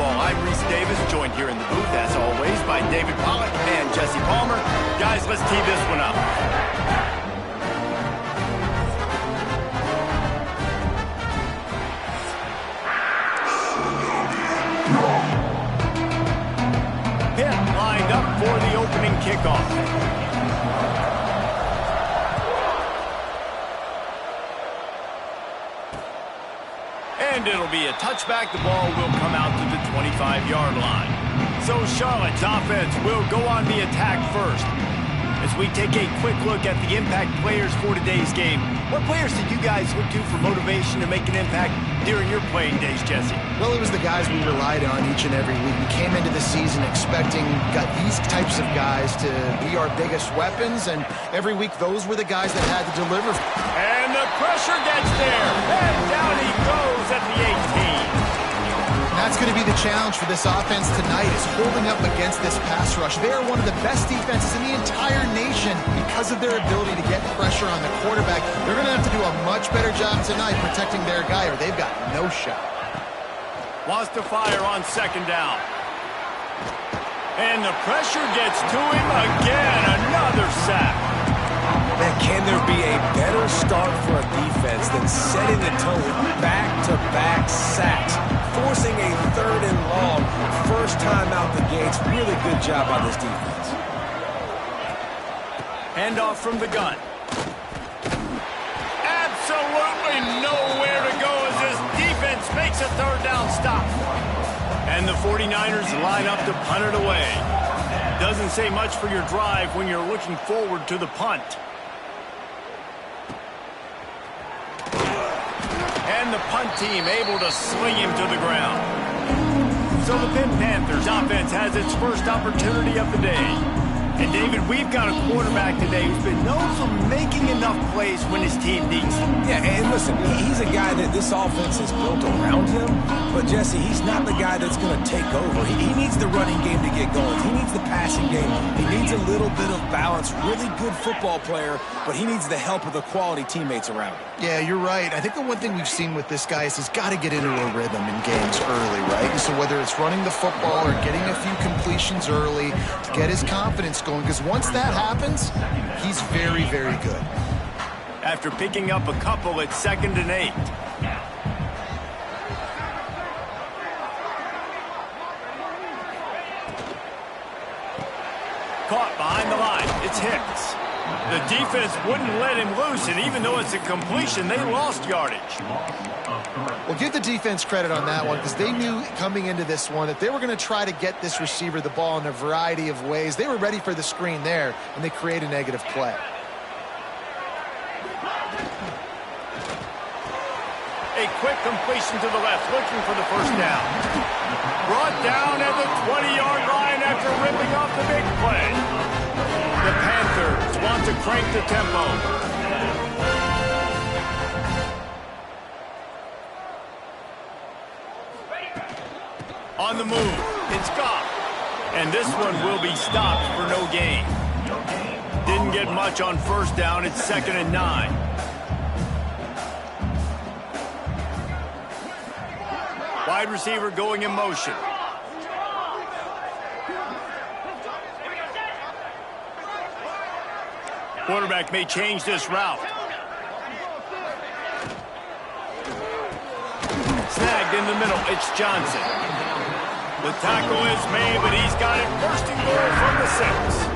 football. I'm Reese Davis, joined here in the booth, as always, by David Pollack and Jesse Palmer. Guys, let's tee this one up. Pitt lined up for the opening kickoff. And it'll be a touchback. The ball will come out to the 25-yard line. So Charlotte's offense will go on the attack first. As we take a quick look at the impact players for today's game, what players did you guys look to for motivation to make an impact during your playing days, Jesse? Well, it was the guys we relied on each and every week. We came into the season expecting these types of guys to be our biggest weapons, and every week those were the guys that had to deliver. And the pressure gets there, and down he goes at the 18. That's going to be the challenge for this offense tonight, is holding up against this pass rush. They are one of the best defenses in the entire nation because of their ability to get pressure on the quarterback. They're going to have to do a much better job tonight protecting their guy, or they've got no shot. Wants to fire on second down. And the pressure gets to him again. Another sack. Man, can there be a better start for a defense than setting the tone with back-to-back sacks, forcing a 3rd and long, first time out the gates? Really good job by this defense. Handoff from the gun. Absolutely nowhere to go as this defense makes a 3rd down stop. And the 49ers line up to punt it away. Doesn't say much for your drive when you're looking forward to the punt. And the punt team able to sling him to the ground. So the Pitt Panthers offense has its first opportunity of the day. And David, we've got a quarterback today who's been known for making enough plays when his team needs him. Yeah, and listen, he's a guy that this offense is built around him. But, Jesse, he's not the guy that's going to take over. He needs the running game to get going. He needs the passing game. He needs a little bit of balance. Really good football player, but he needs the help of the quality teammates around him. Yeah, you're right. I think the one thing we've seen with this guy is he's got to get into a rhythm in games early, right? And so whether it's running the football or getting a few completions early to get his confidence going, because once that happens, he's very, very good. After picking up a couple at 2nd and 8. Caught behind the line. It's Hicks. The defense wouldn't let him loose, and even though it's a completion, they lost yardage. Well, give the defense credit on that one, because they knew coming into this one that they were going to try to get this receiver the ball in a variety of ways. They were ready for the screen there, and they create a negative play. A quick completion to the left, looking for the first down. Brought down at the 20-yard line after ripping off the big play. The Panthers want to crank the tempo. On the move, it's Goff. And this one will be stopped for no gain. Didn't get much on first down. It's 2nd and 9. Wide receiver going in motion. Quarterback may change this route. Snagged in the middle. It's Johnson. The tackle is made, but he's got it 1st and goal from the 6.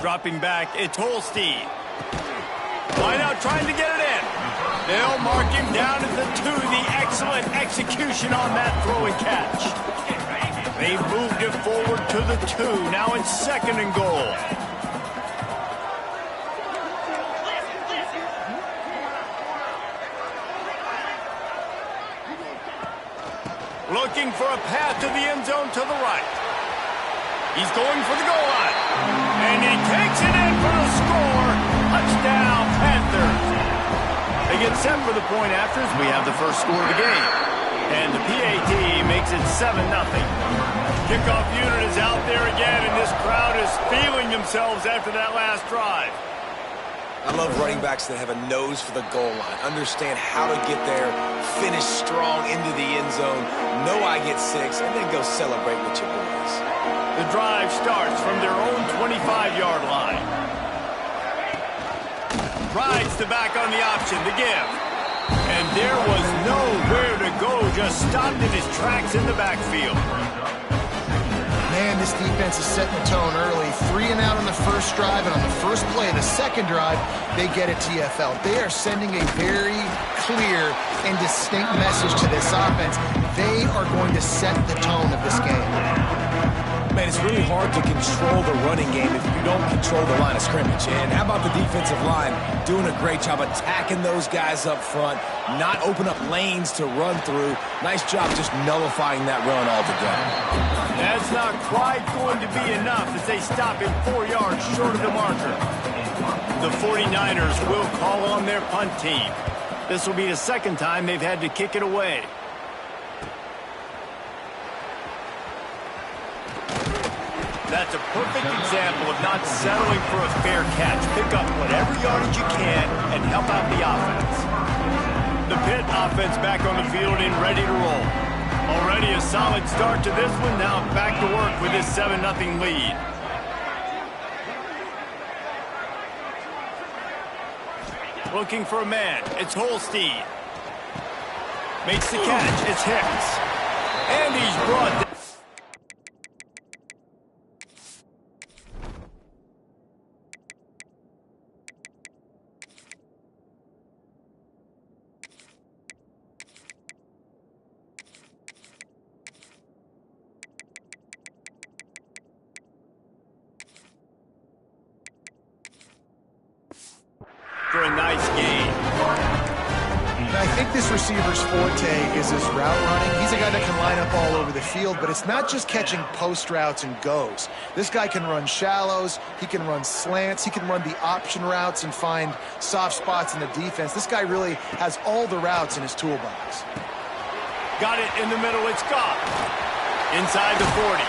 Dropping back, it's Holstein. Line out trying to get it in. They'll mark him down at the 2. The excellent execution on that throw and catch. They moved it forward to the 2. Now it's 2nd and goal. Looking for a path to the end zone to the right. He's going for the goal line. And he takes it in for the score. set for the point afters. We have the first score of the game. And the PAT makes it 7-0. Kickoff unit is out there again, and this crowd is feeling themselves after that last drive. I love running backs that have a nose for the goal line, understand how to get there, finish strong into the end zone, know I get 6, and then go celebrate with your boys. The drive starts from their own 25-yard line. Rides the back on the option, the give. And there was nowhere to go, just stopped in his tracks in the backfield. Man, this defense is setting the tone early. 3 and out on the first drive, and on the first play of the second drive, they get a TFL. They are sending a very clear and distinct message to this offense. They are going to set the tone of this game. Man, it's really hard to control the running game if you don't control the line of scrimmage. And how about the defensive line doing a great job attacking those guys up front, not open up lanes to run through. Nice job just nullifying that run altogether. That's not quite going to be enough as they stop him 4 yards short of the marker. The 49ers will call on their punt team. This will be the second time they've had to kick it away. That's a perfect example of not settling for a fair catch. Pick up whatever yardage you can and help out the offense. The Pitt offense back on the field and ready to roll. Already a solid start to this one. Now back to work with this 7-0 lead. Looking for a man. It's Holstein. Makes the catch. It's Hicks. And he's brought down. For a nice game. I think this receiver's forte is his route running. He's a guy that can line up all over the field, but it's not just catching post routes and goes. This guy can run shallows, he can run slants, he can run the option routes and find soft spots in the defense. This guy really has all the routes in his toolbox. Got it in the middle, it's Goff. Inside the 40.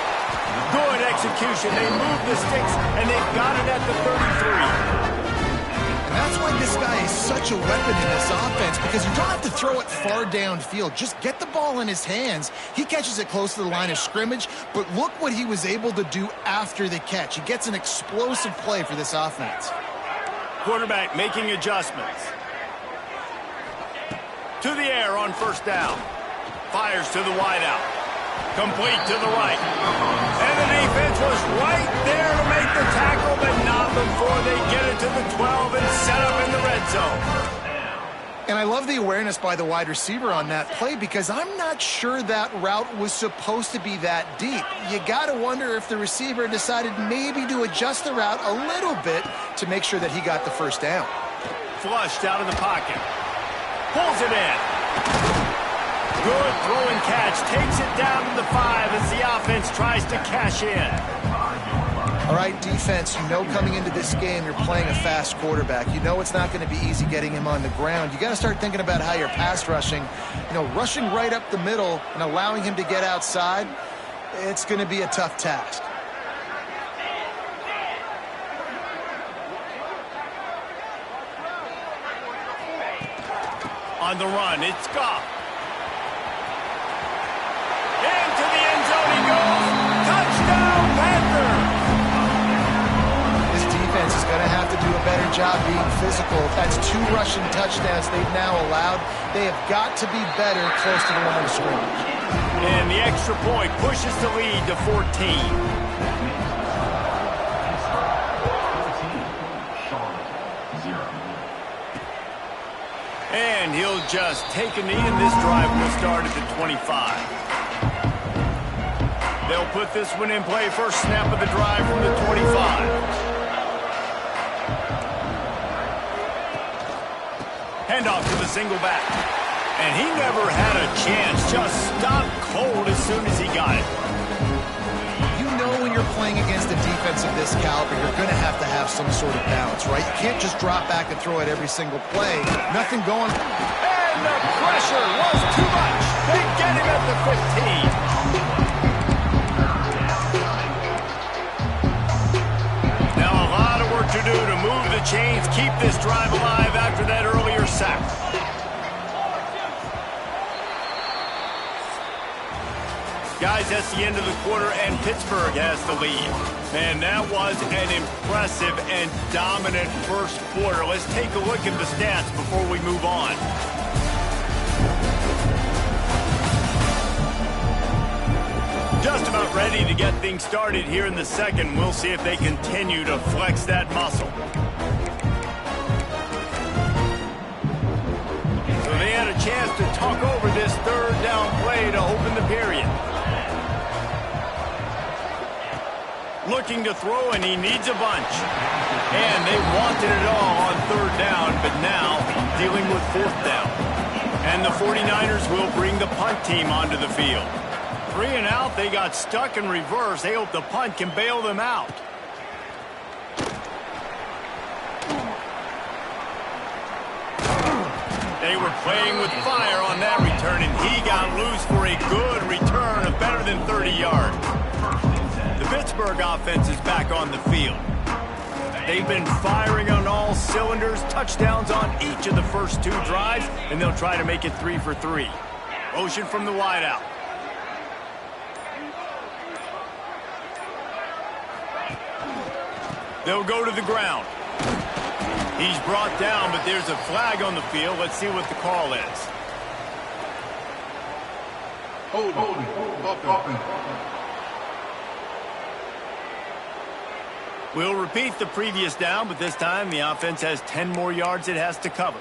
Good execution, they move the sticks, and they've got it at the 33. That's why this guy is such a weapon in this offense, because you don't have to throw it far downfield. Just get the ball in his hands. He catches it close to the line of scrimmage, but look what he was able to do after the catch. He gets an explosive play for this offense. Quarterback making adjustments. To the air on first down. Fires to the wideout. Complete to the right. And the defense was right there to make the tackle, but not before they get it to the 12 and set up in the red zone. And I love the awareness by the wide receiver on that play, because I'm not sure that route was supposed to be that deep. You got to wonder if the receiver decided maybe to adjust the route a little bit to make sure that he got the first down. Flushed out of the pocket. Pulls it in. Good throw and catch. Takes it down to the 5 as the offense tries to cash in. All right, defense, you know coming into this game you're playing a fast quarterback. You know it's not going to be easy getting him on the ground. You got to start thinking about how you're pass rushing. You know, rushing right up the middle and allowing him to get outside, it's going to be a tough task. On the run, it's Goff. Into the end zone he goes. Touchdown, Panthers! This defense is going to have to do a better job being physical. That's 2 rushing touchdowns they've now allowed. They have got to be better close to the line of scrimmage. And the extra point pushes the lead to 14. And he'll just take a knee, and this drive will start at the 25. They'll put this one in play. First snap of the drive from the 25. Handoff to the single back. And he never had a chance. Just stopped cold as soon as he got it. You know when you're playing against a defense of this caliber, you're going to have some sort of balance, right? You can't just drop back and throw it every single play. Nothing going. And the pressure was too much. They get him at the 15. Now a lot of work to do to move the chains, keep this drive alive after that earlier sack. Guys, that's the end of the quarter, and Pittsburgh has the lead. Man, that was an impressive and dominant first quarter. Let's take a look at the stats before we move on. Just about ready to get things started here in the second. We'll see if they continue to flex that muscle. So they had a chance to talk over this third down play to open the period. Looking to throw, and he needs a bunch. And they wanted it all on third down, but now dealing with fourth down. And the 49ers will bring the punt team onto the field. 3 and out, they got stuck in reverse. They hope the punt can bail them out. They were playing with fire on that return, and he got loose for a good return of better than 30 yards. The Pittsburgh offense is back on the field. They've been firing on all cylinders, touchdowns on each of the first 2 drives, and they'll try to make it 3 for 3. Motion from the wideout. They'll go to the ground. He's brought down, but there's a flag on the field. Let's see what the call is. Holding. We'll repeat the previous down, but this time the offense has 10 more yards it has to cover.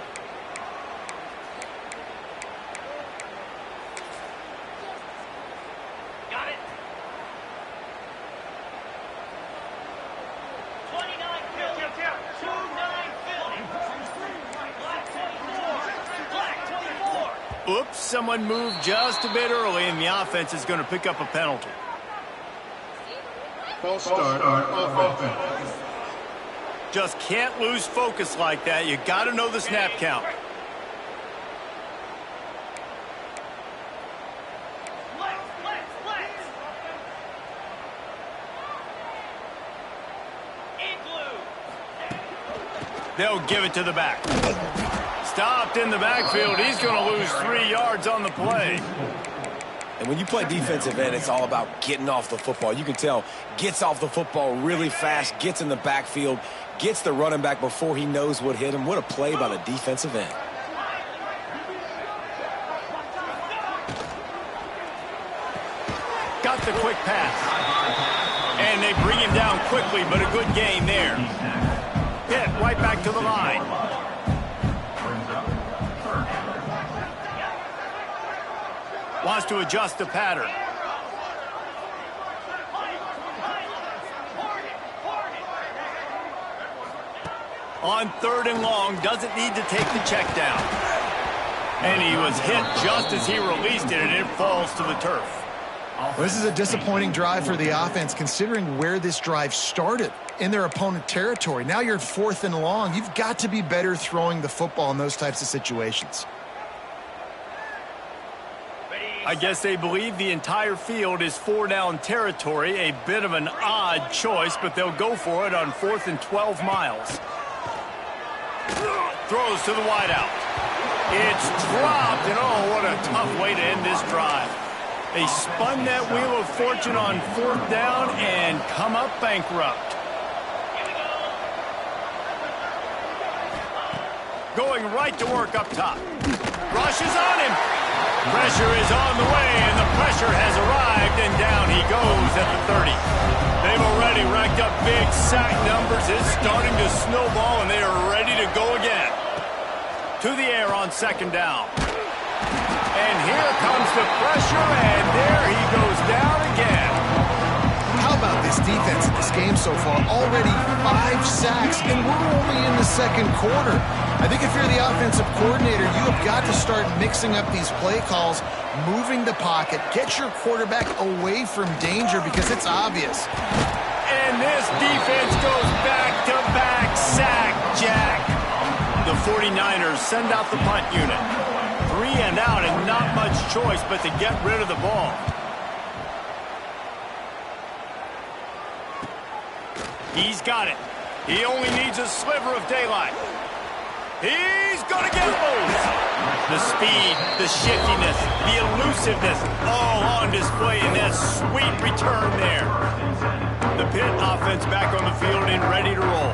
Got it. 29 Philly. 29 Philly. Black 24. Black 24. Oops, someone moved just a bit early, and the offense is going to pick up a penalty. False start on offense. Just can't lose focus like that. You got to know the snap count. They'll give it to the back. Stopped in the backfield. He's going to lose 3 yards on the play. And when you play defensive end, it's all about getting off the football. You can tell, gets off the football really fast, gets in the backfield, gets the running back before he knows what hit him. What a play by the defensive end. Got the quick pass. And they bring him down quickly, but a good gain there. Hit right back to the line. Wants to adjust the pattern. On 3rd and long, doesn't need to take the check down. And he was hit just as he released it, and it falls to the turf. Well, this is a disappointing drive for the offense, considering where this drive started, in their opponent territory. Now you're 4th and long. You've got to be better throwing the football in those types of situations. I guess they believe the entire field is 4-down territory. A bit of an odd choice, but they'll go for it on 4th and 12 miles. Throws to the wideout. It's dropped, and oh, what a tough way to end this drive. They spun that wheel of fortune on 4th down and come up bankrupt. Going right to work up top. Rushes on him. Pressure is on the way, and the pressure has arrived, and down he goes at the 30. They've already racked up big sack numbers. It's starting to snowball, and they are ready to go again. To the air on 2nd down. And here comes the pressure, and there he goes down again. How about this defense in this game so far? Already 5 sacks, and we're only in the 2nd quarter. I think if you're the offensive coordinator, you have got to start mixing up these play calls, moving the pocket, get your quarterback away from danger, because it's obvious. And this defense goes back-to-back sack, Jack. The 49ers send out the punt unit. 3 and out and not much choice but to get rid of the ball. He's got it. He only needs a sliver of daylight. He's going to get loose. The speed, the shiftiness, the elusiveness, all on display in that sweet return there. The Pitt offense back on the field and ready to roll.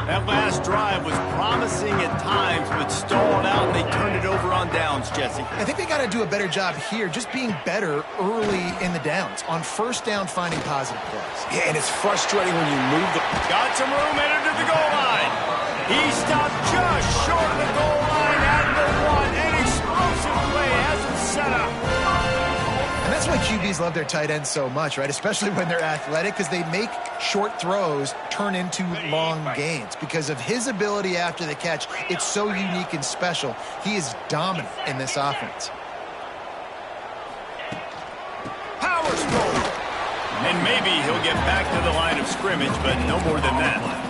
That last drive was promising at times, but stalled out, and they turned it over on downs, Jesse. I think they got to do a better job here, just being better early in the downs, on first down finding positive plays. Yeah, and it's frustrating when you move the... Got some room, entered to the goal line. He stopped just short of the goal line at the 1. An explosive play has him set up. And that's why QBs love their tight ends so much, right? Especially when they're athletic, because they make short throws turn into long gains. Because of his ability after the catch, it's so unique and special. He is dominant in this offense. Power stroke. And maybe he'll get back to the line of scrimmage, but no more than that.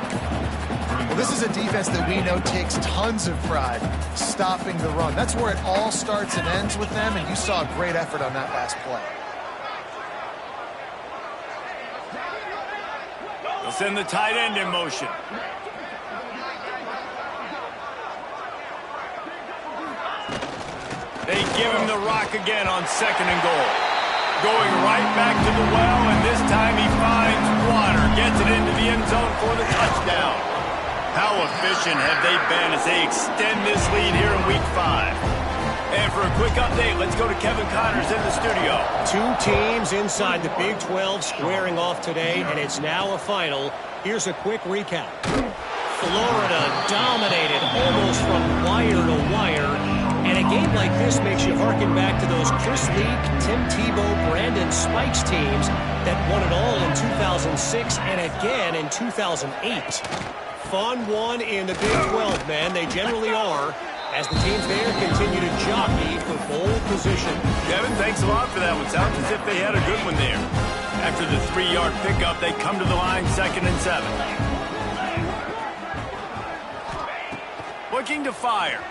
Well, this is a defense that we know takes tons of pride stopping the run. That's where it all starts and ends with them, and you saw a great effort on that last play. They'll send the tight end in motion. They give him the rock again on 2nd and goal. Going right back to the well, and this time he finds water. Gets it into the end zone for the touchdown. How efficient have they been as they extend this lead here in Week 5? And for a quick update, let's go to Kevin Connors in the studio. 2 teams inside the Big 12 squaring off today, and it's now a final. Here's a quick recap. Florida dominated almost from wire to wire. And a game like this makes you harken back to those Chris Leak, Tim Tebow, Brandon Spikes teams that won it all in 2006 and again in 2008. Fun one in the Big 12, man. They generally are, as the teams there continue to jockey for pole position. Kevin, thanks a lot for that one. Sounds as if they had a good one there. After the 3-yard pickup, they come to the line 2nd and 7. Looking to fire.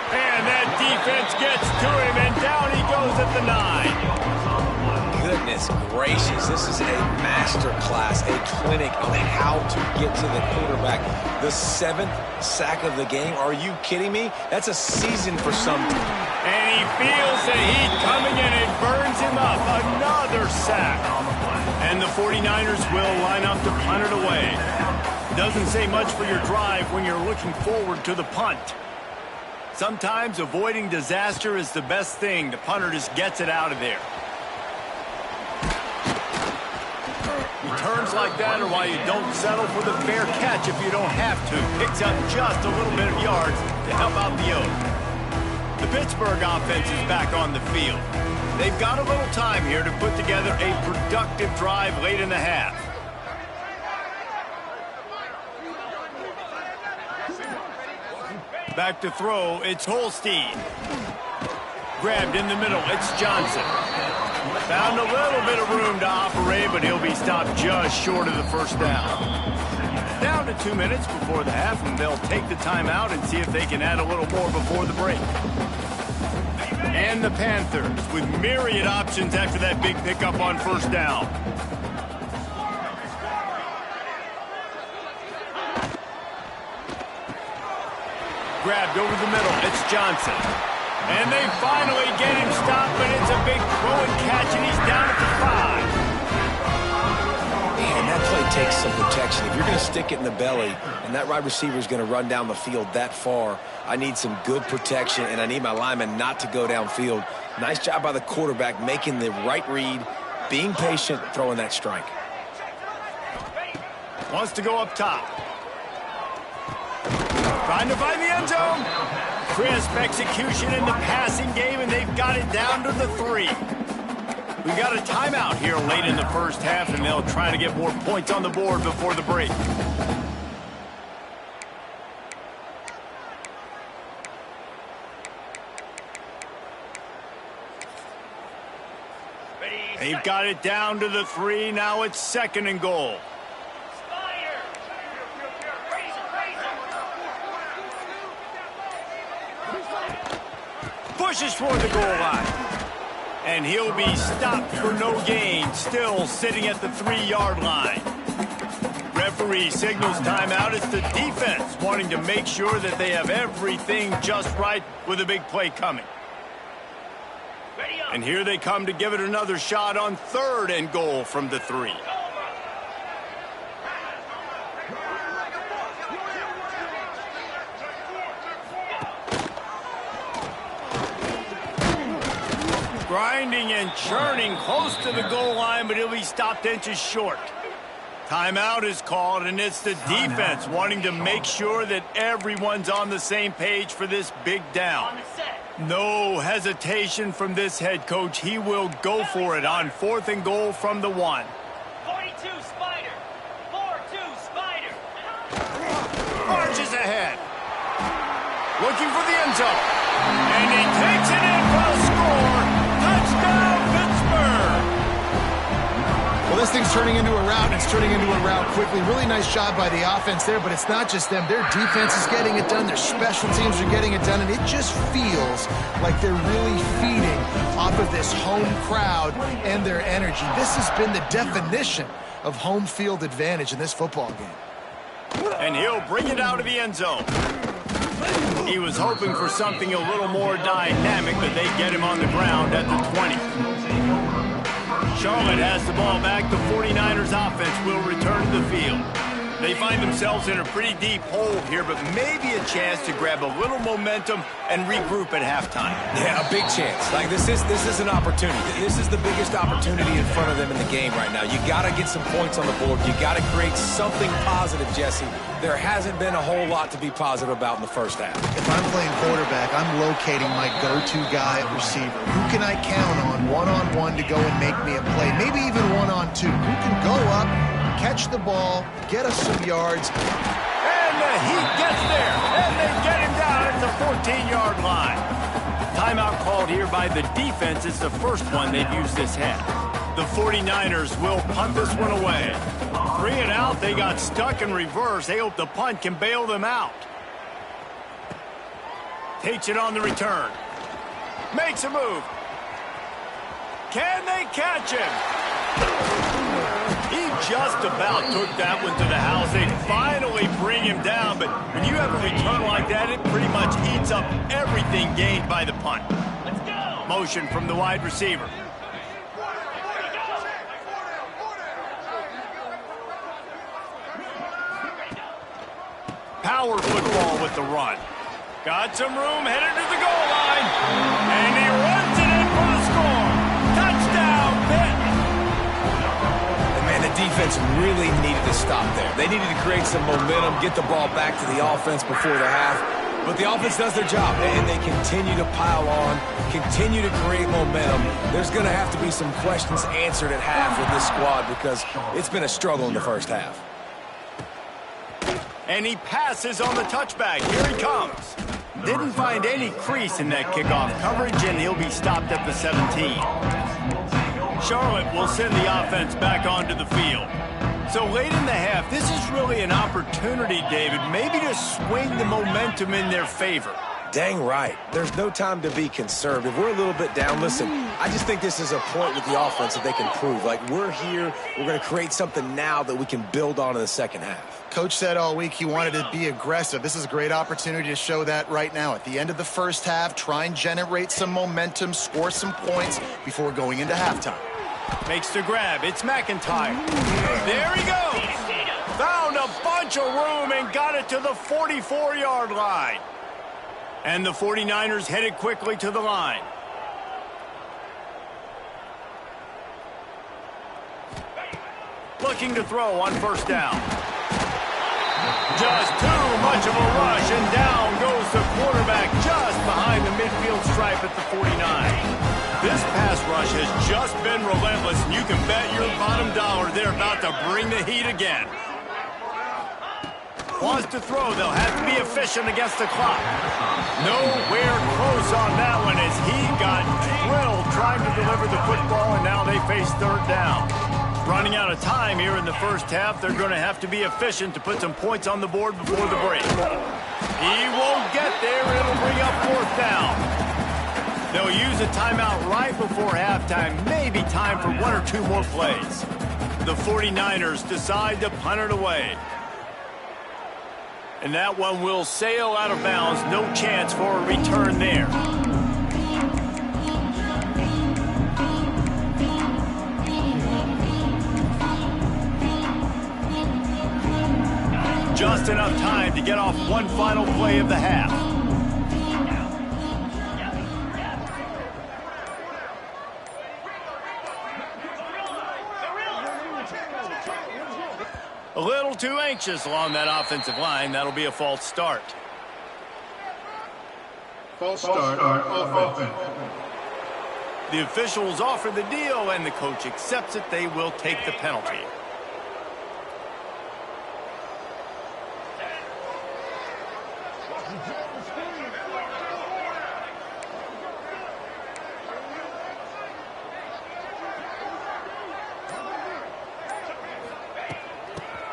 And that defense gets to him, and down he goes at the 9. Goodness gracious, this is a master class, a clinic on how to get to the quarterback. The 7th sack of the game. Are you kidding me? That's a season for some. And he feels the heat coming in. It burns him up. Another sack. And the 49ers will line up to punt it away. Doesn't say much for your drive when you're looking forward to the punt. Sometimes avoiding disaster is the best thing. The punter just gets it out of there. Returns like that are why you don't settle for the fair catch if you don't have to. Picks up just a little bit of yards to help out the Oaks. The Pittsburgh offense is back on the field. They've got a little time here to put together a productive drive late in the half. Back to throw, it's Holstein. Grabbed in the middle, it's Johnson. Found a little bit of room to operate, but he'll be stopped just short of the first down. Down to 2 minutes before the half, and they'll take the timeout and see if they can add a little more before the break. And the Panthers with myriad options after that big pickup on first down. Grabbed over the middle, it's Johnson. And they finally get him stopped, but it's a big throw and catch, and he's down at the 5. Man, that play takes some protection. If you're going to stick it in the belly, and that wide receiver is going to run down the field that far, I need some good protection, and I need my lineman not to go downfield. Nice job by the quarterback making the right read, being patient, throwing that strike. Wants to go up top. Trying to find the end zone. Crisp execution in the passing game, and they've got it down to the 3. We've got a timeout here late in the first half, and they'll try to get more points on the board before the break. They've got it down to the 3. Now it's 2nd and goal. Spider. Pushes toward the goal line. And he'll be stopped for no gain, still sitting at the 3-yard line. Referee signals timeout. It's the defense wanting to make sure that they have everything just right with a big play coming. And here they come to give it another shot on 3rd and goal from the 3. Grinding and churning close to the goal line, but he'll be stopped inches short. Timeout is called, and it's the defense wanting to make sure that everyone's on the same page for this big down. No hesitation from this head coach. He will go for it on 4th and goal from the 1. 42 Spider. 4-2 Spider. Marches ahead. Looking for the end zone. And he takes it in for a score. Touchdown, Pittsburgh. Well, this thing's turning into a rout, and it's turning into a rout quickly. Really nice job by the offense there, but it's not just them. Their defense is getting it done. Their special teams are getting it done, and it just feels like they're really feeding off of this home crowd and their energy. This has been the definition of home field advantage in this football game. And he'll bring it out of the end zone. He was hoping for something a little more dynamic, but they get him on the ground at the 20. Charlotte has the ball back. The 49ers offense will return to the field. They find themselves in a pretty deep hole here, but maybe a chance to grab a little momentum and regroup at halftime. Yeah, a big chance. Like this is an opportunity. This is the biggest opportunity in front of them in the game right now. You got to get some points on the board. You got to create something positive, Jesse. There hasn't been a whole lot to be positive about in the first half. If I'm playing quarterback, I'm locating my go-to guy at receiver. Who can I count on one-on-one to go and make me a play? Maybe even one-on-two. Who can go up, catch the ball, get us some yards. And he gets there, and they get him down at the 14-yard line. Timeout called here by the defense. It's the first one they've used this half. The 49ers will punt this one away. 3 and out, they got stuck in reverse. They hope the punt can bail them out. Takes it on the return. Makes a move. Can they catch him? He just about took that one to the house. They finally bring him down, but when you have a return like that, it pretty much eats up everything gained by the punt. Let's go. Motion from the wide receiver. Power football with the run. Got some room, headed to the goal line. And he runs it in for the score. Touchdown, Pitt. And man, the defense really needed to stop there. They needed to create some momentum, get the ball back to the offense before the half. But the offense does their job, and they continue to pile on, continue to create momentum. There's going to have to be some questions answered at half with this squad because it's been a struggle in the first half. And he passes on the touchback. Here he comes. Didn't find any crease in that kickoff coverage, and he'll be stopped at the 17. Charlotte will send the offense back onto the field. So late in the half, this is really an opportunity, David, maybe to swing the momentum in their favor. Dang right. There's no time to be conservative. We're a little bit down. Listen, I just think this is a point with the offense that they can prove. Like, we're here. We're going to create something now that we can build on in the second half. Coach said all week he wanted to be aggressive. This is a great opportunity to show that right now. At the end of the first half, try and generate some momentum, score some points before going into halftime. Makes the grab. It's McIntyre. There he goes. Found a bunch of room and got it to the 44-yard line. And the 49ers headed quickly to the line. Looking to throw on first down. Just too much of a rush, and down goes the quarterback just behind the midfield stripe at the 49. This pass rush has just been relentless, and you can bet your bottom dollar they're about to bring the heat again. Wants to throw. They'll have to be efficient against the clock. Nowhere close on that one as he got drilled trying to deliver the football, and now they face third down. Running out of time here in the first half. They're going to have to be efficient to put some points on the board before the break. He won't get there. It'll bring up fourth down. They'll use a timeout right before halftime. Maybe time for one or two more plays. The 49ers decide to punt it away. And that one will sail out of bounds. No chance for a return there. Just enough time to get off one final play of the half. A little too anxious along that offensive line. That'll be a false start. False start on offense. The officials offer the deal, and the coach accepts it. They will take the penalty.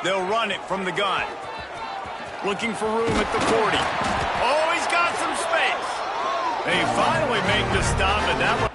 They'll run it from the gun. Looking for room at the 40. Oh, he's got some space. They finally make the stop, and that one.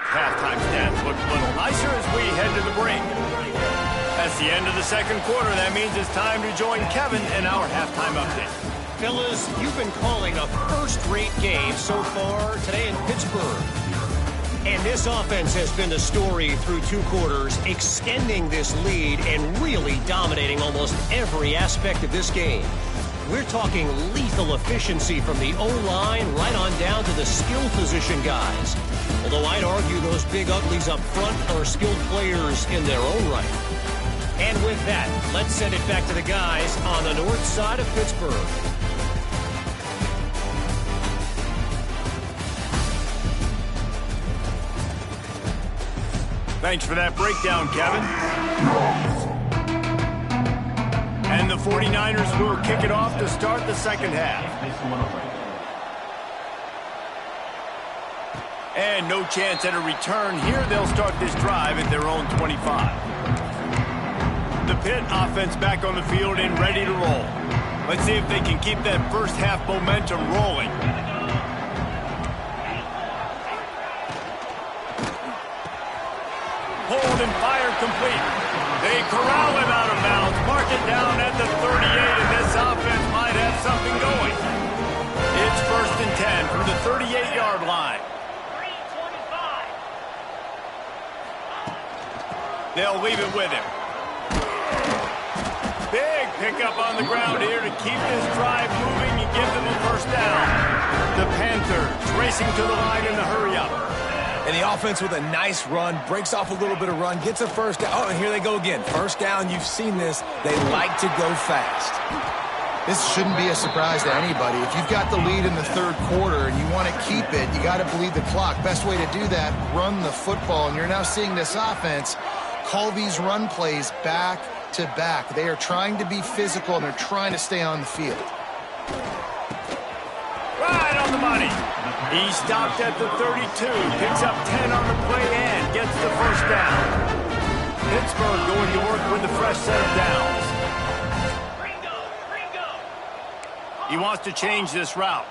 Halftime stats look a little nicer as we head to the break. That's the end of the second quarter. That means it's time to join Kevin in our halftime update. Fellas, you've been calling a first-rate game so far today in Pittsburgh. And this offense has been the story through two quarters, extending this lead and really dominating almost every aspect of this game. We're talking lethal efficiency from the O-line right on down to the skill position guys. Although I'd argue those big uglies up front are skilled players in their own right. And with that, let's send it back to the guys on the north side of Pittsburgh. Thanks for that breakdown, Kevin. And the 49ers will kick it off to start the second half. And no chance at a return here. They'll start this drive at their own 25. The Pitt offense back on the field and ready to roll. Let's see if they can keep that first half momentum rolling. Hold and fire complete. They corral him out of bounds. Mark it down at the 38, and this offense might have something going. It's 1st and 10 from the 38-yard line. They'll leave it with him. Big pickup on the ground here to keep this drive moving and give them a first down. The Panthers racing to the line in the hurry-up. And the offense with a nice run, breaks off a little bit of run, gets a first down. Oh, and here they go again. First down, you've seen this. They like to go fast. This shouldn't be a surprise to anybody. If you've got the lead in the third quarter and you want to keep it, you got to bleed the clock. Best way to do that, run the football. And you're now seeing this offense call these run plays back to back. They are trying to be physical, and they're trying to stay on the field. Right on the money. He stopped at the 32, picks up 10 on the play and gets the first down. Pittsburgh going to work with the fresh set of downs. He wants to change this route.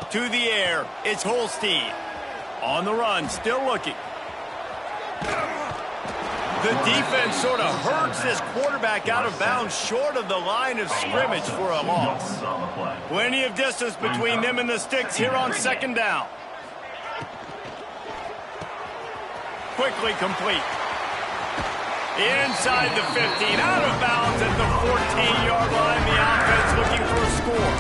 To the air, it's Holstein. On the run, still looking. The defense sort of hurts this quarterback out of bounds short of the line of scrimmage for a loss. Plenty of distance between them and the sticks here on second down. Quickly complete. Inside the 15, out of bounds at the 14-yard line. The offense looking for a score.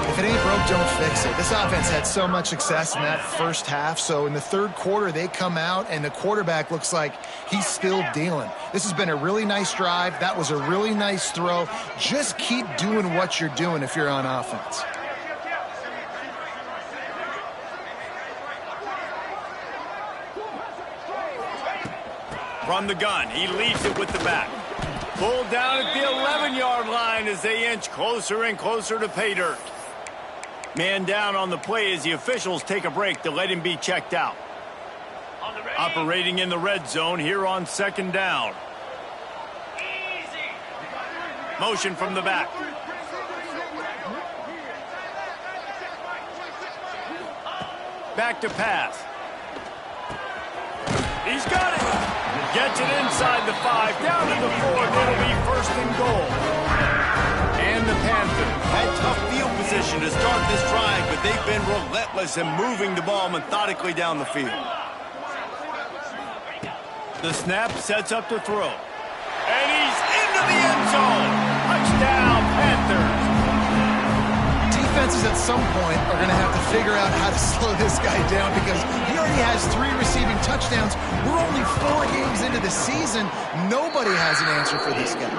If it ain't broke, don't fix it. This offense had so much success in that first half, so in the third quarter, they come out, and the quarterback looks like he's still dealing. This has been a really nice drive. That was a really nice throw. Just keep doing what you're doing if you're on offense. From the gun, he leaves it with the back. Pulled down at the 11-yard line as they inch closer and closer to pay dirt. Man down on the play as the officials take a break to let him be checked out. Operating in the red zone here on second down. Motion from the back. Back to pass. He's got it. Gets it inside the 5, down to the 4, and it'll be first and goal. And the Panthers had tough field position to start this drive, but they've been relentless in moving the ball methodically down the field. The snap sets up to throw. And he's into the end zone. Touchdown, Panthers. Defenses at some point are going to have to figure out how to slow this guy down because he already has 3 receiving touchdowns. We're only 4 games into the season. Nobody has an answer for this guy.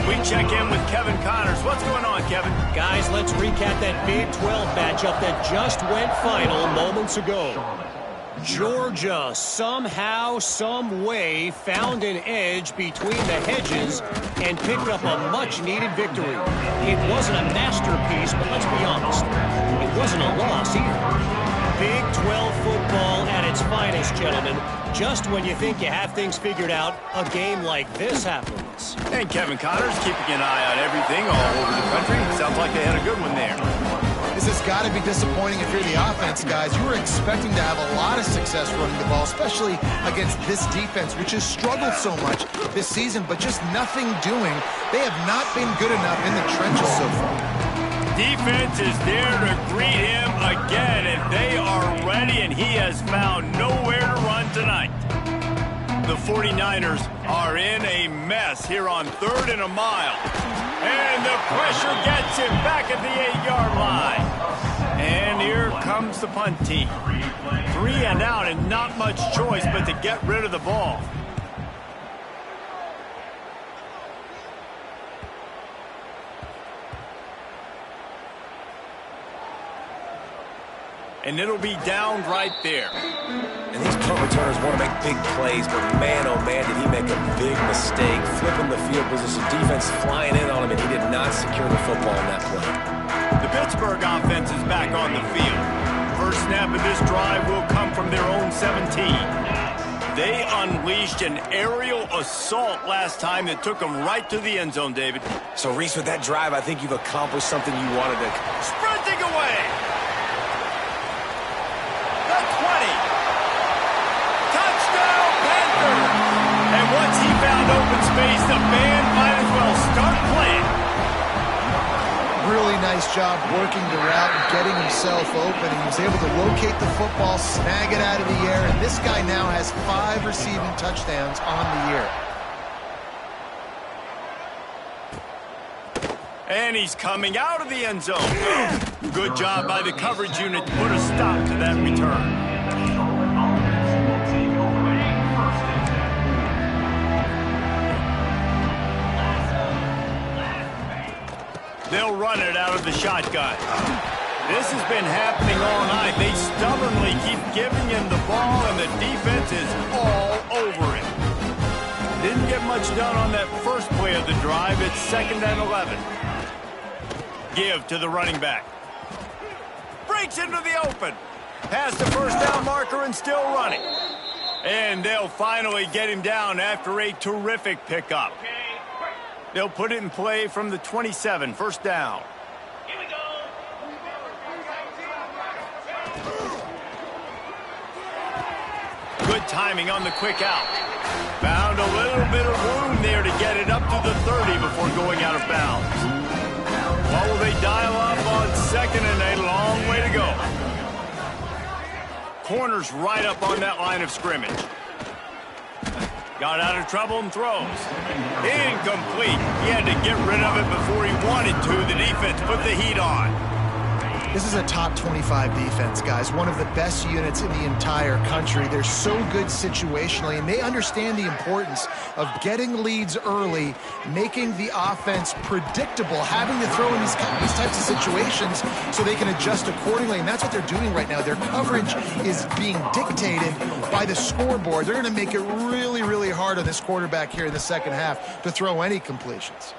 We check in with Kevin Connors. What's going on, Kevin? Guys, let's recap that Big 12 matchup that just went final moments ago. Georgia somehow, some way found an edge between the hedges and picked up a much-needed victory. It wasn't a masterpiece, but let's be honest, it wasn't a loss either. Big 12 football at its finest, gentlemen. Just when you think you have things figured out, a game like this happens. And Kevin Connors keeping an eye on everything all over the country. Sounds like they had a good one there. This has got to be disappointing if you're the offense, guys. You were expecting to have a lot of success running the ball, especially against this defense, which has struggled so much this season, but just nothing doing. They have not been good enough in the trenches so far. Defense is there to greet him again, and they are ready, and he has found nowhere to run tonight. The 49ers are in a mess here on 3rd and a mile. And the pressure gets him back at the 8-yard line. And here comes the punt team. 3 and out and not much choice but to get rid of the ball. And it'll be down right there. And these punt returners want to make big plays, but man, oh man, did he make a big mistake. Flipping the field position, defense flying in on him, and he did not secure the football in that play. The Pittsburgh offense is back on the field. First snap of this drive will come from their own 17. They unleashed an aerial assault last time that took them right to the end zone, David. So, Reese, with that drive, I think you've accomplished something you wanted to. Sprinting away. The 20. Touchdown, Panthers. And once he found open space, the band might as well start playing. Really nice job working the route and getting himself open. He was able to locate the football, snag it out of the air, and this guy now has 5 receiving touchdowns on the year. And he's coming out of the end zone. Good job by the coverage unit to put a stop to that return. They'll run it out of the shotgun. This has been happening all night. They stubbornly keep giving him the ball, and the defense is all over it. Didn't get much done on that first play of the drive. It's 2nd and 11. Give to the running back. Breaks into the open. Past the first down marker and still running. And they'll finally get him down after a terrific pickup. They'll put it in play from the 27, 1st down. Here we go. Good timing on the quick out. Found a little bit of room there to get it up to the 30 before going out of bounds. What will they dial up on 2nd and a long way to go? Corner's right up on that line of scrimmage. Got out of trouble and throws. Incomplete. He had to get rid of it before he wanted to. The defense put the heat on. This is a top 25 defense, guys. One of the best units in the entire country. They're so good situationally, and they understand the importance of getting leads early, making the offense predictable, having to throw in these types of situations so they can adjust accordingly, and that's what they're doing right now. Their coverage is being dictated by the scoreboard. They're going to make it really, really hard on this quarterback here in the second half to throw any completions.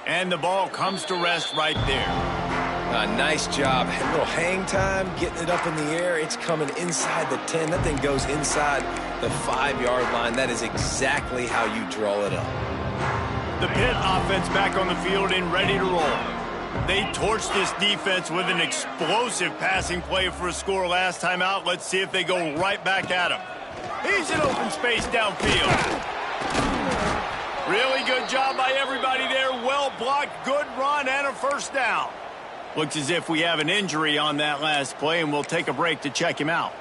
And the ball comes to rest right there. Nice job. A little hang time, getting it up in the air. It's coming inside the 10. That thing goes inside the 5-yard line. That is exactly how you draw it up. The Pitt offense back on the field and ready to roll. They torched this defense with an explosive passing play for a score last time out. Let's see if they go right back at him. He's in open space downfield. Really good job by everybody there. Well blocked, good run, and a 1st down. Looks as if we have an injury on that last play, and we'll take a break to check him out.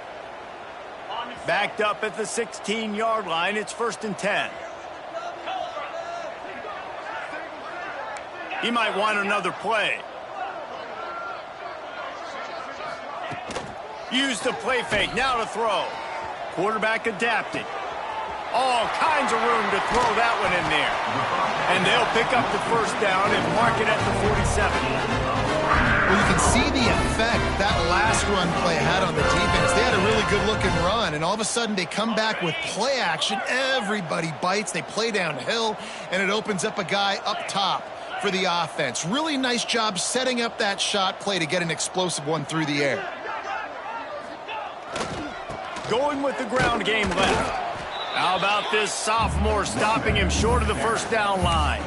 Backed up at the 16-yard line. It's 1st and 10. He might want another play. Used the play fake, now to throw. Quarterback adapted. All kinds of room to throw that one in there. And they'll pick up the 1st down and mark it at the 47. Well, you can see the effect that last run play had on the defense. They had a really good-looking run, and all of a sudden they come back with play action. Everybody bites. They play downhill, and it opens up a guy up top for the offense. Really nice job setting up that shot play to get an explosive one through the air. Going with the ground game left. How about this sophomore stopping him short of the 1st down line?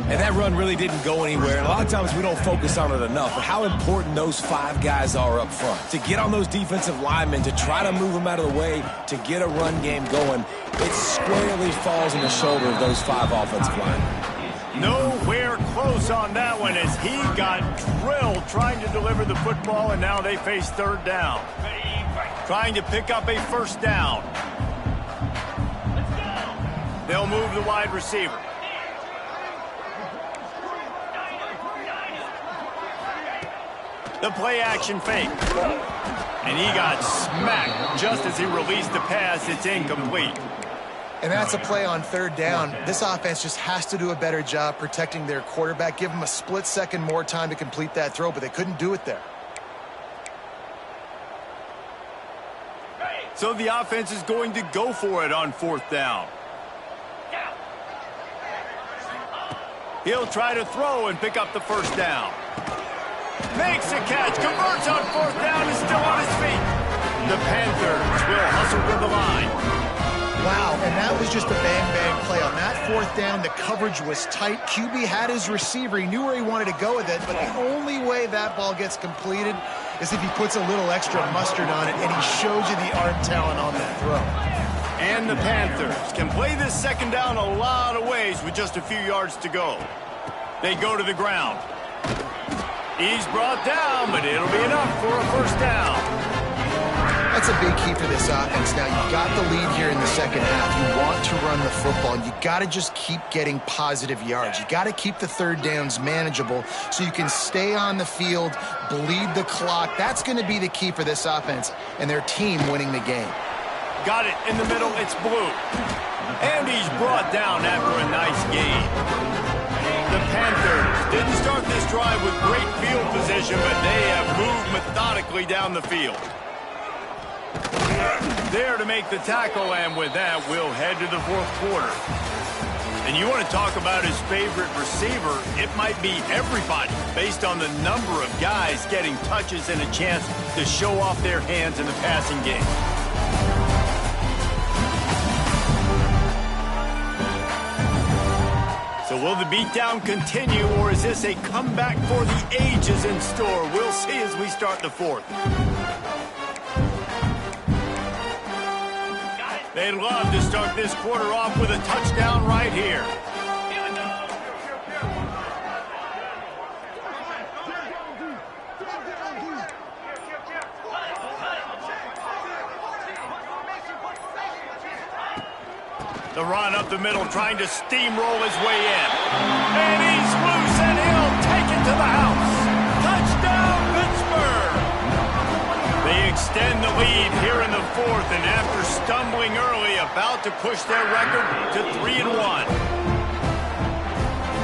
And that run really didn't go anywhere. And a lot of times we don't focus on it enough, but how important those 5 guys are up front. To get on those defensive linemen, to try to move them out of the way, to get a run game going, it squarely falls on the shoulder of those 5 offensive linemen. Nowhere close on that one as he got drilled trying to deliver the football, and now they face 3rd down. Trying to pick up a 1st down. They'll move the wide receiver. The play action fake. And he got smacked just as he released the pass. It's incomplete. And that's a play on 3rd down. This offense just has to do a better job protecting their quarterback. Give them a split second more time to complete that throw, but they couldn't do it there. So the offense is going to go for it on 4th down. He'll try to throw and pick up the 1st down. Makes a catch, converts on 4th down, is still on his feet. The Panthers will hustle to the line. Wow, and that was just a bang-bang play. On that 4th down, the coverage was tight. QB had his receiver. He knew where he wanted to go with it, but the only way that ball gets completed is if he puts a little extra mustard on it, and he shows you the arm talent on that throw. And the Panthers can play this 2nd down a lot of ways with just a few yards to go. They go to the ground. He's brought down, but it'll be enough for a 1st down. That's a big key for this offense. Now, you got the lead here in the second half. You want to run the football. You got to just keep getting positive yards. You got to keep the 3rd downs manageable so you can stay on the field, bleed the clock. That's going to be the key for this offense and their team winning the game. Got it in the middle. It's blue. And he's brought down after a nice gain. The Panthers didn't start this drive with great field position, but they have moved methodically down the field. There to make the tackle, and with that, we'll head to the fourth quarter. And you want to talk about his favorite receiver, it might be everybody, based on the number of guys getting touches and a chance to show off their hands in the passing game. So will the beatdown continue, or is this a comeback for the ages in store? We'll see as we start the fourth. They'd love to start this quarter off with a touchdown right here. The run up the middle, trying to steamroll his way in. And he's loose, and he'll take it to the house. Touchdown, Pittsburgh! They extend the lead here in the fourth, and after stumbling early, about to push their record to 3-1.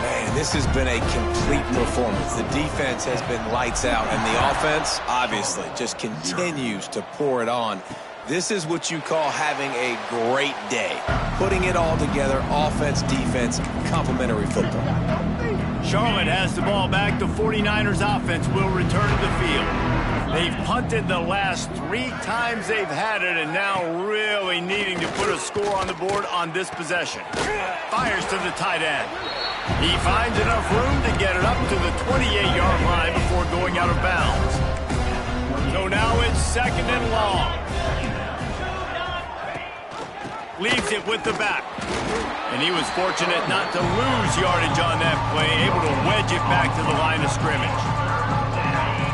Man, this has been a complete performance. The defense has been lights out, and the offense, obviously, just continues to pour it on. This is what you call having a great day. Putting it all together, offense, defense, complementary football. Charlotte has the ball back. The 49ers offense will return to the field. They've punted the last 3 times they've had it, and now really needing to put a score on the board on this possession. Fires to the tight end. He finds enough room to get it up to the 28-yard line before going out of bounds. So now it's 2nd and long. Leaves it with the back. And he was fortunate not to lose yardage on that play, able to wedge it back to the line of scrimmage.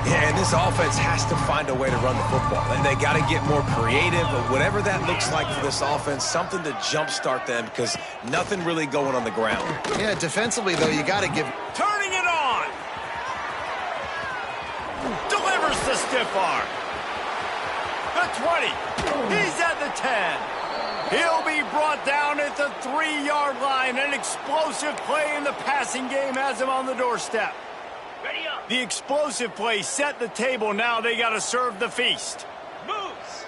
Yeah, and this offense has to find a way to run the football. And they got to get more creative, or whatever that looks like for this offense, something to jumpstart them, because nothing really going on the ground. Yeah, defensively, though, you got to give... Turning it on! Delivers the stiff arm. The 20. He's at the 10. He'll be brought down at the 3-yard line. An explosive play in the passing game has him on the doorstep. Ready up. The explosive play set the table. Now they got to serve the feast. Moves.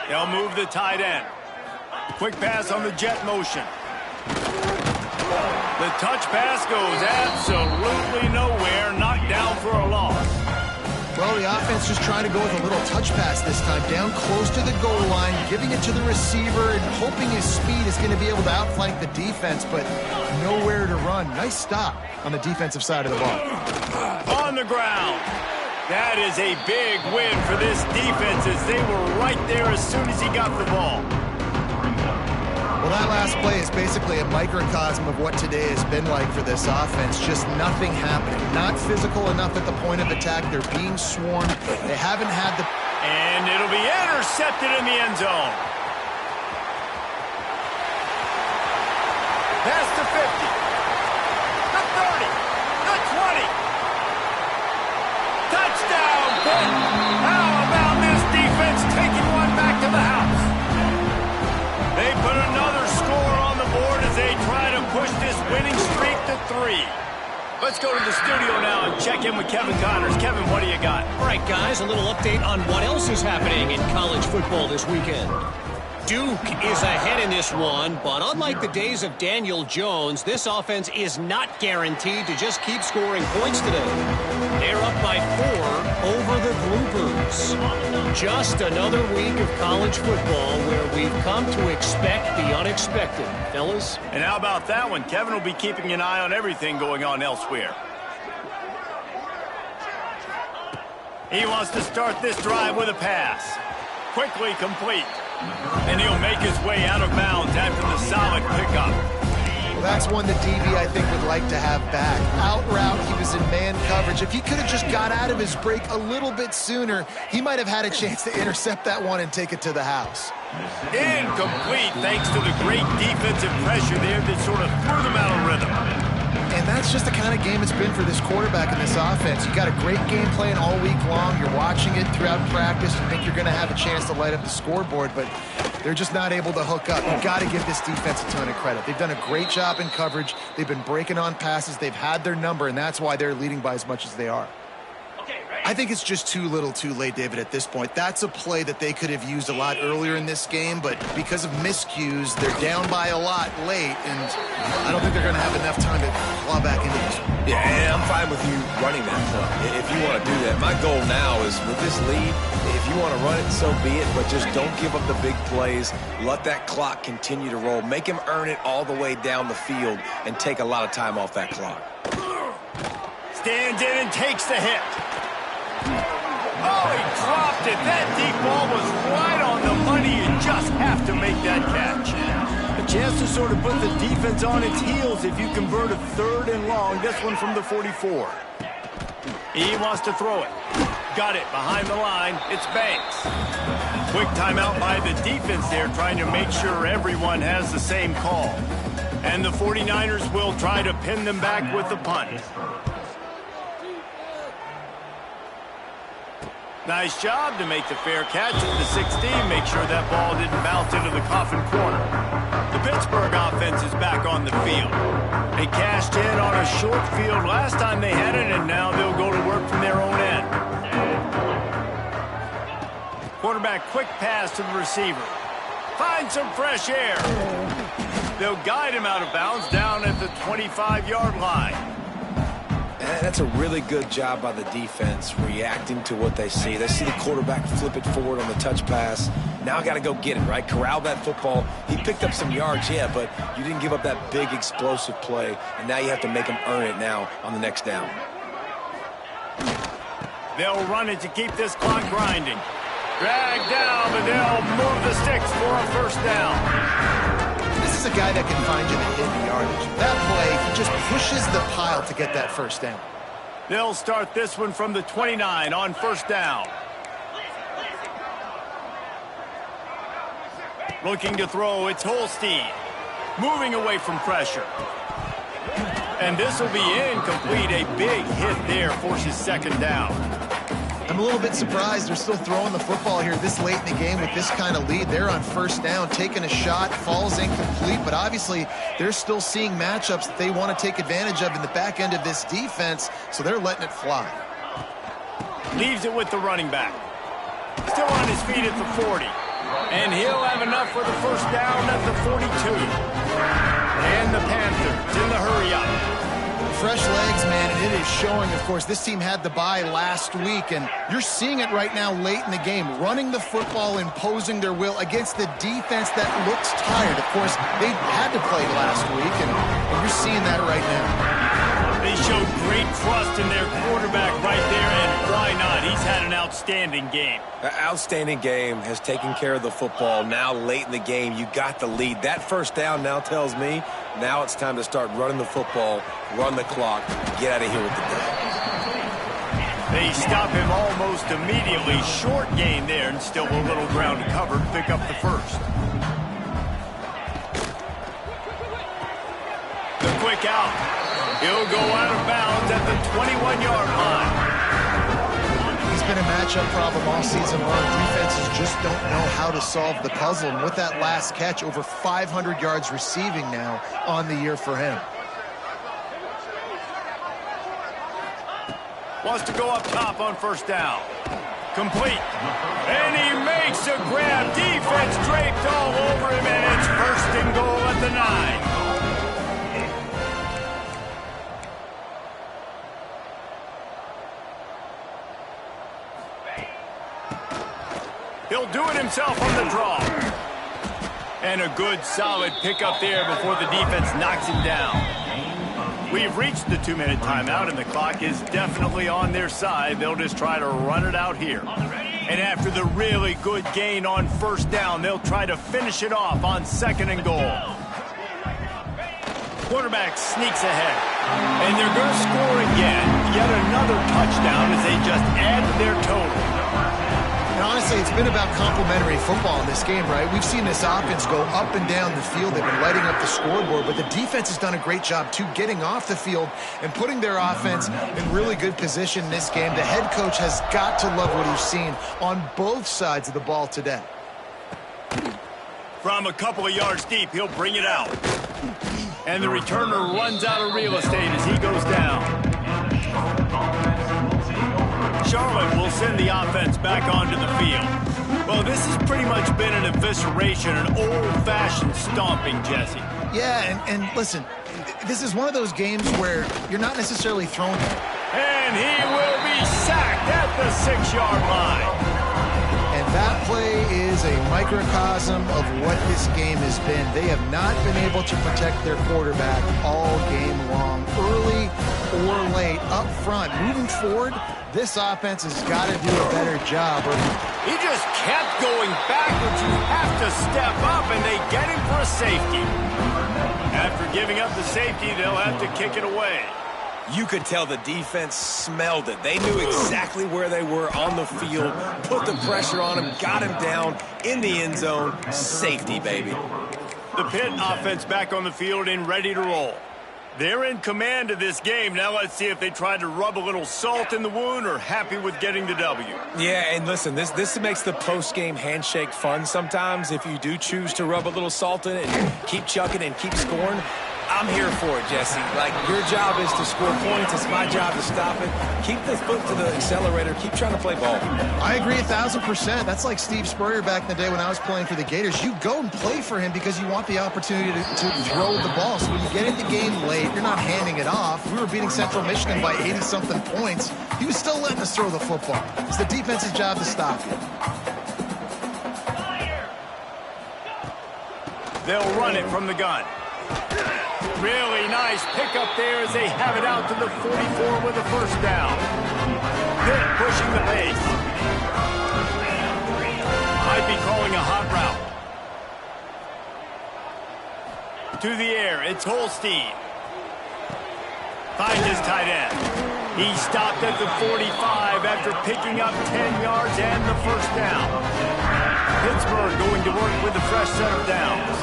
They'll move the tight end. Quick pass on the jet motion. The touch pass goes absolutely nowhere. Knocked down for a loss. Well, the offense just trying to go with a little touch pass this time, down close to the goal line, giving it to the receiver and hoping his speed is going to be able to outflank the defense, but nowhere to run. Nice stop on the defensive side of the ball. On the ground. That is a big win for this defense, as they were right there as soon as he got the ball. Well, that last play is basically a microcosm of what today has been like for this offense. Just nothing happening. Not physical enough at the point of attack. They're being swarmed. They haven't had the... And it'll be intercepted in the end zone. Past the 50. The 30. The 20. Touchdown, Pitt. How about this defense taking one back to the house? They put another score on the board as they try to push this winning streak to 3. Let's go to the studio now and check in with Kevin Connors. Kevin, what do you got? All right, guys, a little update on what else is happening in college football this weekend. Duke is ahead in this one, but unlike the days of Daniel Jones, this offense is not guaranteed to just keep scoring points today. They're up by 4 over the Bloopers. Just another week of college football where we've come to expect the unexpected, fellas. And how about that one? Kevin will be keeping an eye on everything going on elsewhere. He wants to start this drive with a pass. Quickly complete. And he'll make his way out of bounds after the solid pickup. Well, that's one that DB, I think, would like to have back. Out route, he was in man coverage. If he could have just got out of his break a little bit sooner, he might have had a chance to intercept that one and take it to the house. Incomplete, thanks to the great defensive pressure there that sort of threw them out of rhythm. And that's just the kind of game it's been for this quarterback in this offense. You got a great game plan all week long. You're watching it throughout practice. You think you're going to have a chance to light up the scoreboard, but They're just not able to hook up. You've got to give this defense a ton of credit. They've done a great job in coverage. They've been breaking on passes. They've had their number, and that's why they're leading by as much as they are. I think it's just too little too late, David, at this point. That's a play that they could have used a lot earlier in this game, but because of miscues, they're down by a lot late, and I don't think they're going to have enough time to claw back into this one. Yeah, and I'm fine with you running that play if you want to do that. My goal now is with this lead, if you want to run it, so be it, but just don't give up the big plays. Let that clock continue to roll. Make him earn it all the way down the field and take a lot of time off that clock. Stands in and takes the hit. Oh, he dropped it. That deep ball was right on the money. You just have to make that catch. A chance to sort of put the defense on its heels if you convert a 3rd and long. This one from the 44. He wants to throw it. Got it behind the line. It's Banks. Quick timeout by the defense there, trying to make sure everyone has the same call. And the 49ers will try to pin them back with the punt. Nice job to make the fair catch at the 16. Make sure that ball didn't bounce into the coffin corner. The Pittsburgh offense is back on the field. They cashed in on a short field last time they had it, and now they'll go to work from their own end. Quarterback quick pass to the receiver. Find some fresh air. They'll guide him out of bounds down at the 25-yard line. And that's a really good job by the defense, reacting to what they see. They see the quarterback flip it forward on the touch pass. Now got to go get it, right? Corral that football. He picked up some yards, yeah, but you didn't give up that big explosive play, and now you have to make him earn it now on the next down. They'll run it to keep this clock grinding. Drag down, but they'll move the sticks for a 1st down. This is a guy that can find you the hidden yardage. That play, he just pushes the pile to get that 1st down. They'll start this one from the 29 on 1st down. Looking to throw, it's Holstein. Moving away from pressure. And this will be incomplete. A big hit there forces 2nd down. I'm a little bit surprised they're still throwing the football here this late in the game with this kind of lead. They're on 1st down, taking a shot, falls incomplete, but obviously they're still seeing matchups that they want to take advantage of in the back end of this defense, so they're letting it fly. Leaves it with the running back. Still on his feet at the 40. And he'll have enough for the 1st down at the 42. And the Panthers in the hurry-up. Fresh legs, man, and it is showing, of course. This team had the bye last week, and you're seeing it right now late in the game, running the football, imposing their will against the defense that looks tired. Of course, they had to play last week, and you're seeing that right now. They showed great trust in their quarterback right there, and why not? He's had an outstanding game. An outstanding game, has taken care of the football. Now late in the game, you got the lead. That 1st down now tells me now it's time to start running the football, run the clock, get out of here with the day. They stop him almost immediately. Short gain there, and still a little ground to cover to pick up the 1st. The quick out. He'll go out of bounds at the 21-yard line. He's been a matchup problem all season long. Defenses just don't know how to solve the puzzle. And with that last catch, over 500 yards receiving now on the year for him. Wants to go up top on 1st down. Complete. And he makes a grab. Defense draped all over him, and it's 1st and goal at the 9. He'll do it himself on the draw. And a good, solid pickup there before the defense knocks him down. We've reached the 2-minute timeout, and the clock is definitely on their side. They'll just try to run it out here. And after the really good gain on 1st down, they'll try to finish it off on 2nd and goal. Quarterback sneaks ahead. And they're going to score again. Yet another touchdown as they just add to their total. And honestly, it's been about complementary football in this game, right? We've seen this offense go up and down the field. They've been lighting up the scoreboard, but the defense has done a great job, too, getting off the field and putting their offense in really good position in this game. The head coach has got to love what he's seen on both sides of the ball today. From a couple of yards deep, he'll bring it out. And the returner runs out of real estate as he goes down. Charlotte will send the offense back onto the field. Well, this has pretty much been an evisceration, an old-fashioned stomping, Jesse. Yeah, and listen, this is one of those games where you're not necessarily thrown. And he will be sacked at the 6-yard line. And that play is a microcosm of what this game has been. They have not been able to protect their quarterback all game long, early or late, up front. Moving forward, this offense has got to do a better job. He just kept going backwards. You have to step up, and they get him for a safety. After giving up the safety, they'll have to kick it away. You could tell the defense smelled it. They knew exactly where they were on the field, put the pressure on him, got him down in the end zone. Safety, baby. The Pitt offense back on the field and ready to roll. They're in command of this game. Now let's see if they try to rub a little salt in the wound or happy with getting the W. Yeah, and listen, this makes the post-game handshake fun sometimes. If you do choose to rub a little salt in it and keep chucking and keep scoring, I'm here for it, Jesse. Like, your job is to score points. It's my job to stop it. Keep the foot to the accelerator. Keep trying to play ball. I agree 1,000%. That's like Steve Spurrier back in the day when I was playing for the Gators. You go and play for him because you want the opportunity to throw the ball. So when you get in the game late, you're not handing it off. We were beating Central Michigan by 80-something points. He was still letting us throw the football. It's the defense's job to stop you. They'll run it from the gun. Really nice pickup there as they have it out to the 44 with a first down. Pitt pushing the pace. Might be calling a hot route. To the air, it's Holstein. Finds his tight end. He stopped at the 45 after picking up 10 yards and the first down. Pittsburgh going to work with a fresh set of downs.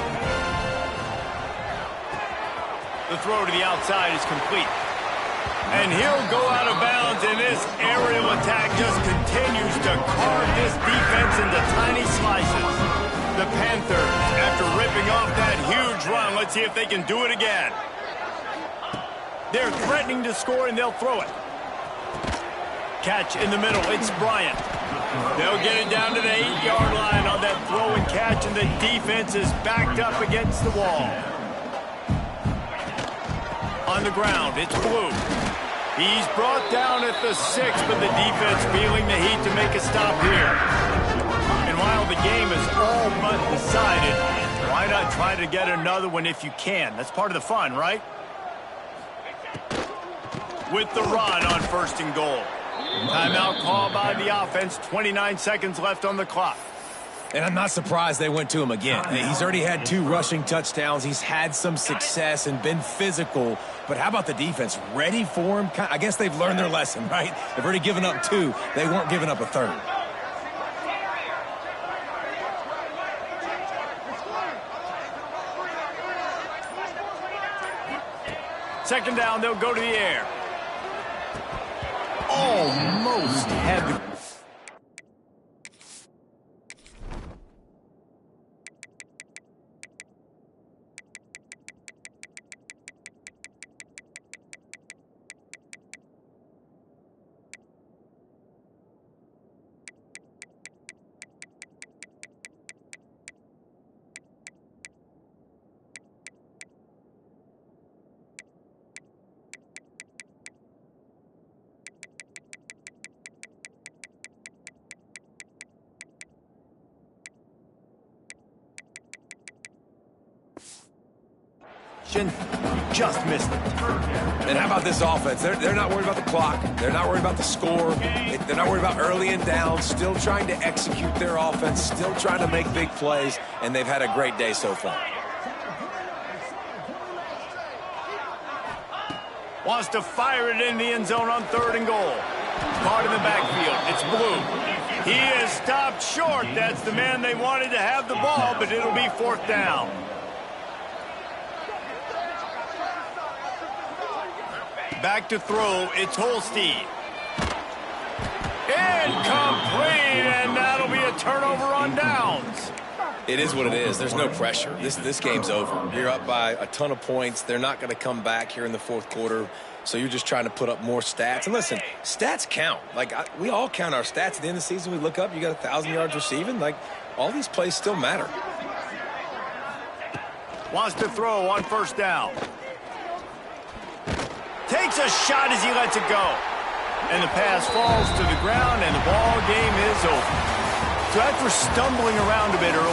The throw to the outside is complete. And he'll go out of bounds, and this aerial attack just continues to carve this defense into tiny slices. The Panthers, after ripping off that huge run, let's see if they can do it again. They're threatening to score, and they'll throw it. Catch in the middle. It's Bryant. They'll get it down to the 8-yard line on that throw and catch, and the defense is backed up against the wall. On the ground, it's Blue. He's brought down at the 6, but the defense feeling the heat to make a stop here. And while the game is all but decided, why not try to get another one if you can? That's part of the fun, right? With the run on 1st and goal. Timeout call by the offense, 29 seconds left on the clock. And I'm not surprised they went to him again. He's already had 2 rushing touchdowns. He's had some success and been physical. But how about the defense? Ready for him? I guess they've learned their lesson, right? They've already given up 2. They weren't giving up a 3rd. Second down, they'll go to the air. Almost had the... Just missed it. And how about this offense? They're not worried about the clock. They're not worried about the score. They're not worried about early and down. Still trying to execute their offense. Still trying to make big plays. And they've had a great day so far. Wants to fire it in the end zone on 3rd and goal. Caught in the backfield. It's Blue. He is stopped short. That's the man they wanted to have the ball, but it'll be 4th down. Back to throw, it's Holstein. Incomplete, and that'll be a turnover on downs. It is what it is. There's no pressure. This game's over. You're up by a ton of points. They're not going to come back here in the fourth quarter. So you're just trying to put up more stats. And listen, stats count. We all count our stats. At the end of the season, we look up, you got 1,000 yards receiving. All these plays still matter. Wants to throw on first down. Takes a shot as he lets it go. And the pass falls to the ground, and the ball game is over. So after stumbling around a bit early,